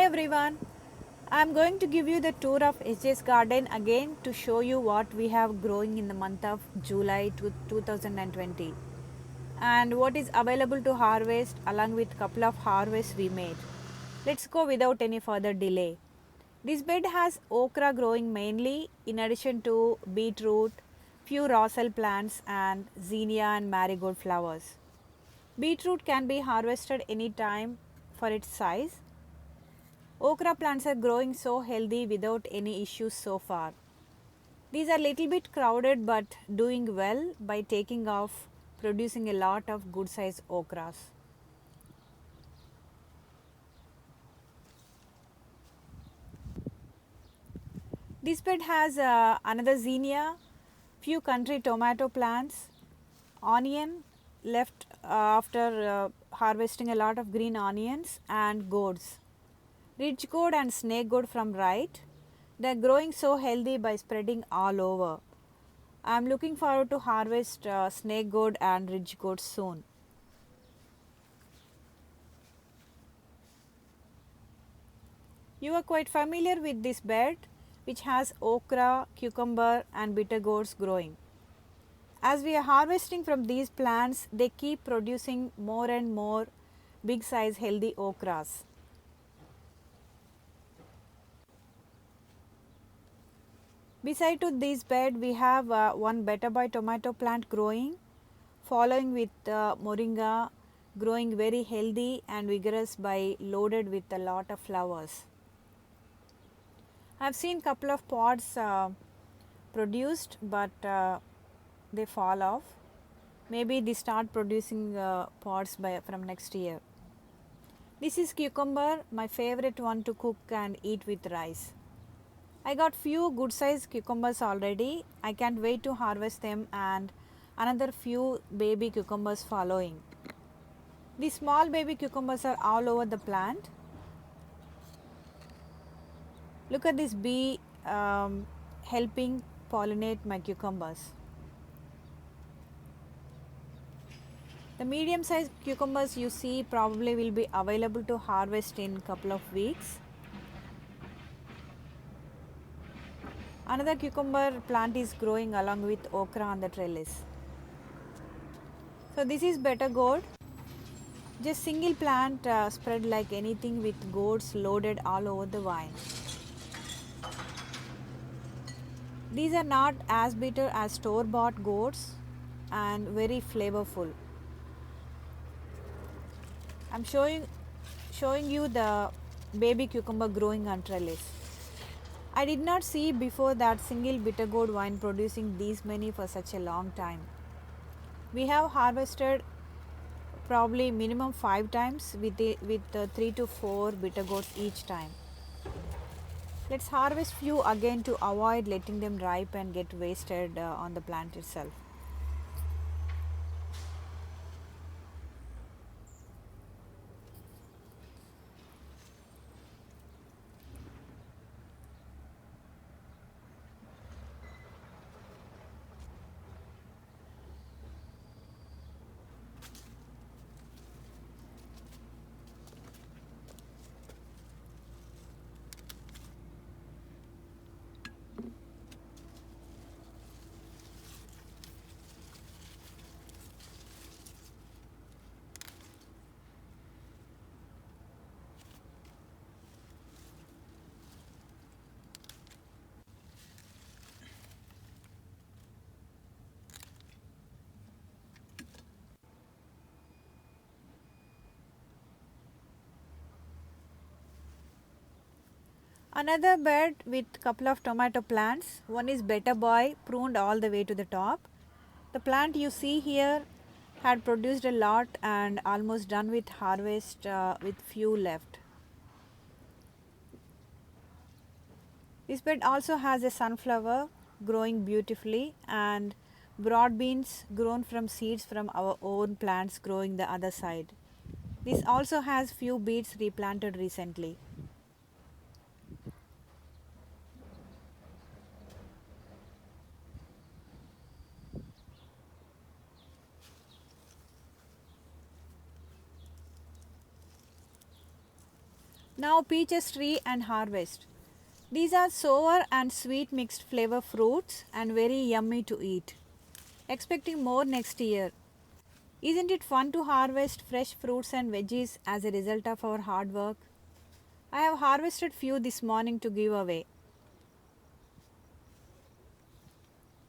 everyone, I am going to give you the tour of HJ's garden again to show you what we have growing in the month of July 2020 and what is available to harvest along with couple of harvests we made. Let's go without any further delay. This bed has okra growing mainly in addition to beetroot, few Russell plants and zinnia and marigold flowers. Beetroot can be harvested anytime for its size. Okra plants are growing so healthy without any issues so far. These are little bit crowded but doing well by taking off, producing a lot of good size okras. This bed has another zinnia, few country tomato plants, onion left after harvesting a lot of green onions and gourds. Ridge gourd and snake gourd from right. They are growing so healthy by spreading all over. I am looking forward to harvest snake gourd and ridge gourd soon. You are quite familiar with this bed which has okra, cucumber and bitter gourds growing. As we are harvesting from these plants, they keep producing more and more big size healthy okras. Beside to this bed, we have one Better Boy tomato plant growing, following with moringa growing very healthy and vigorous by loaded with a lot of flowers. I have seen couple of pods produced but they fall off. Maybe they start producing pods from next year. This is cucumber, my favorite one to cook and eat with rice. I got few good size cucumbers already. I can't wait to harvest them and another few baby cucumbers following. These small baby cucumbers are all over the plant. Look at this bee helping pollinate my cucumbers. The medium sized cucumbers you see probably will be available to harvest in couple of weeks. Another cucumber plant is growing along with okra on the trellis. So this is better gourd. Just single plant spread like anything with gourds loaded all over the vine. These are not as bitter as store bought gourds and very flavorful. I am showing you the baby cucumber growing on trellis. I did not see before that single bitter gourd vine producing these many for such a long time. We have harvested probably minimum 5 times with 3 to 4 bitter gourds each time. Let's harvest few again to avoid letting them ripe and get wasted on the plant itself. Another bed with couple of tomato plants. One is Better Boy, pruned all the way to the top. The plant you see here had produced a lot and almost done with harvest with few left. This bed also has a sunflower growing beautifully and broad beans grown from seeds from our own plants growing the other side. This also has few beets replanted recently. Now peaches tree and harvest. These are sour and sweet mixed flavor fruits and very yummy to eat. Expecting more next year. Isn't it fun to harvest fresh fruits and veggies as a result of our hard work? I have harvested few this morning to give away.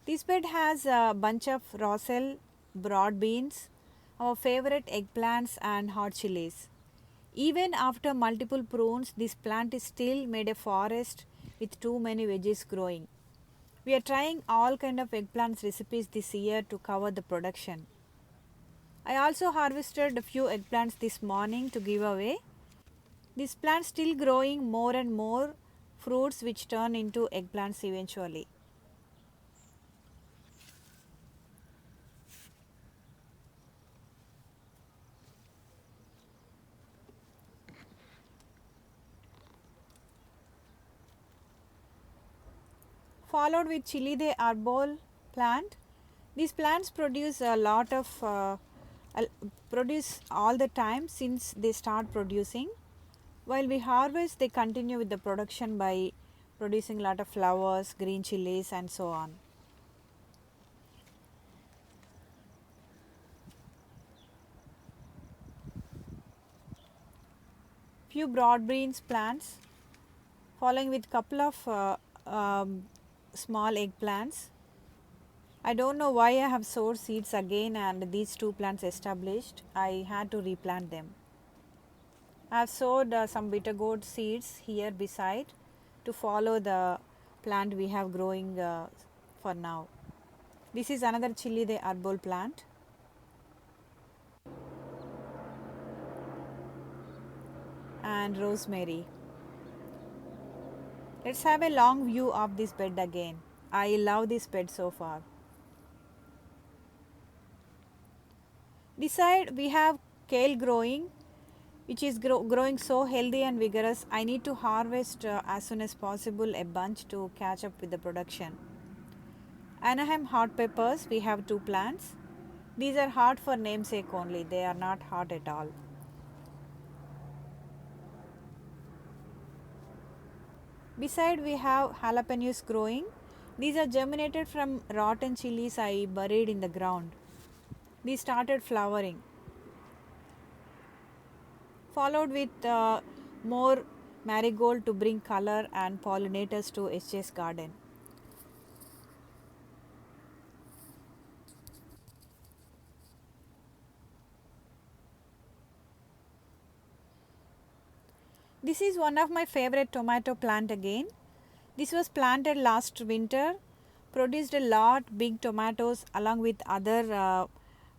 This bed has a bunch of rossel, broad beans, our favorite eggplants and hot chilies. Even after multiple prunes, this plant is still made a forest with too many veggies growing. We are trying all kind of eggplants recipes this year to cover the production. I also harvested a few eggplants this morning to give away. This plant still growing more and more fruits which turn into eggplants eventually. Followed with chili de arbol plant. These plants produce a lot of produce all the time since they start producing. While we harvest, they continue with the production by producing a lot of flowers, green chilies, and so on. Few broad beans plants, following with couple of small eggplants. I don't know why I have sowed seeds again and these two plants established. I had to replant them. I have sowed some bitter gourd seeds here beside to follow the plant we have growing for now. This is another chili de arbol plant and rosemary. Let's have a long view of this bed again. I love this bed so far. This side we have kale growing, which is growing so healthy and vigorous. I need to harvest as soon as possible a bunch to catch up with the production. Anaheim hot peppers, we have two plants. These are hot for namesake only, they are not hot at all. Beside we have jalapenos growing. These are germinated from rotten chilies I buried in the ground. These started flowering. Followed with more marigold to bring color and pollinators to HJ's garden. This is one of my favorite tomato plant again. This was planted last winter, produced a lot big tomatoes along with other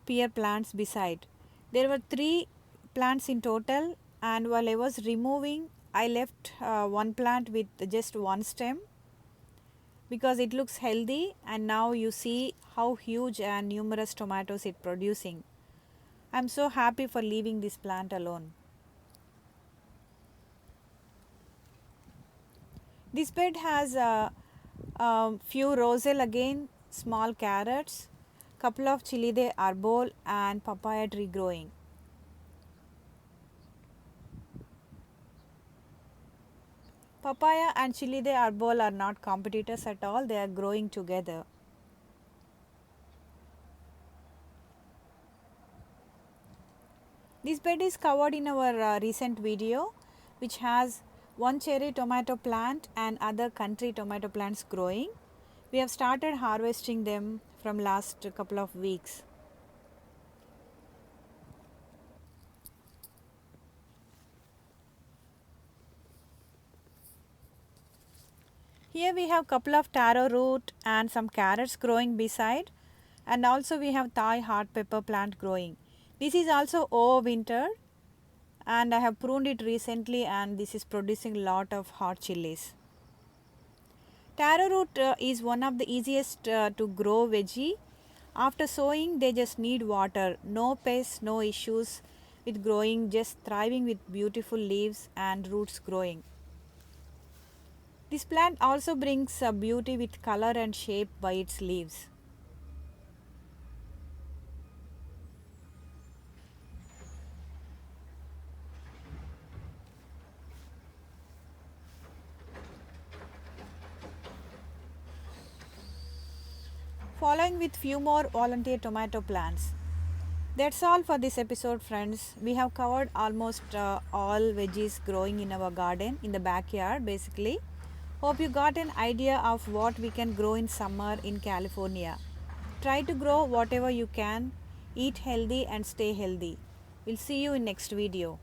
pear plants beside. There were 3 plants in total, and while I was removing, I left one plant with just one stem because it looks healthy, and now you see how huge and numerous tomatoes it producing. I am so happy for leaving this plant alone. This bed has a few roselle again, small carrots, couple of chili de arbol and papaya tree growing. Papaya and chili de arbol are not competitors at all, they are growing together. This bed is covered in our recent video, which has one cherry tomato plant and other country tomato plants growing. We have started harvesting them from last couple of weeks. Here we have couple of taro root and some carrots growing beside, and also we have Thai hot pepper plant growing. This is also overwintered and I have pruned it recently, and this is producing lot of hot chilies. Taro root is one of the easiest to grow veggie. After sowing they just need water, no pests, no issues with growing, just thriving with beautiful leaves and roots growing. This plant also brings beauty with color and shape by its leaves. following with few more volunteer tomato plants. That's all for this episode, friends. We have covered almost all veggies growing in our garden in the backyard basically. Hope you got an idea of what we can grow in summer in California. Try to grow whatever you can, eat healthy and stay healthy. We'll see you in next video.